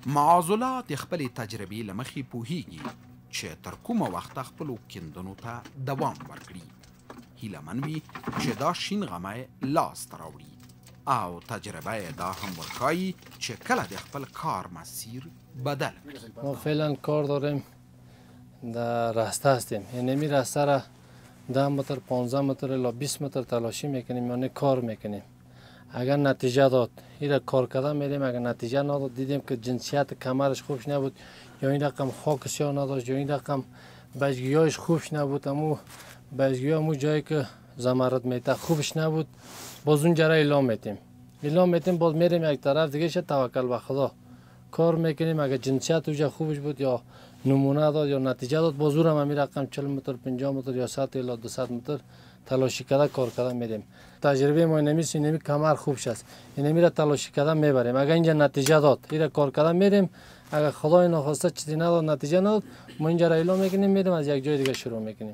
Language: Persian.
معاذالله د خپلې تجربې له مخې پوهیږي چې تر کومه وخته خپلو کیندنو ته دوام ورکړي. هیله من وي چې دا شین غمی لاسته راوړي او تجربه یې دا هم ورښایي چې کله د خپل کار مسیر بدل کړي. ما فعلا کار داریم، در راسته هستیم. یعنی راسته را 10 متر 15 متر الی 20 متر تلاشی میکنیم، یعنی کار میکنیم. اگر نتیجه داد این کار کردن میریم، اگر نتیجه نداد دیدیم که جنسیت کمرش خوبش نبود یا این رقم خاک سیاه نداشت یا این رقم بچگیهایش خوبش نبود، امو بچگیه امو جایی که زمرد میته خوبش نبود، باز اونجا را اعلام میتیم باز میریم یک طرف دیگه شد توکل به خدا کار میکنیم. اگر جنسیت اونجا خوبش بود یا نمونه داد یا نتیجه داد باز اون هم رقم 40 متر 50 متر یا 100 الی 200 متر تلاشی کرده کار کردن میریم. تجربه ما نمی کمر خوبش است، اینمی را تلاشی کردن میبریم. اگر اینجا نتیجه داد این کار کردن میریم، اگر خدای ناخواسته چیزی نداد نتیجه نداد ما اینجا را اعلام میکنیم میریم از یک جای دیگه شروع میکنیم.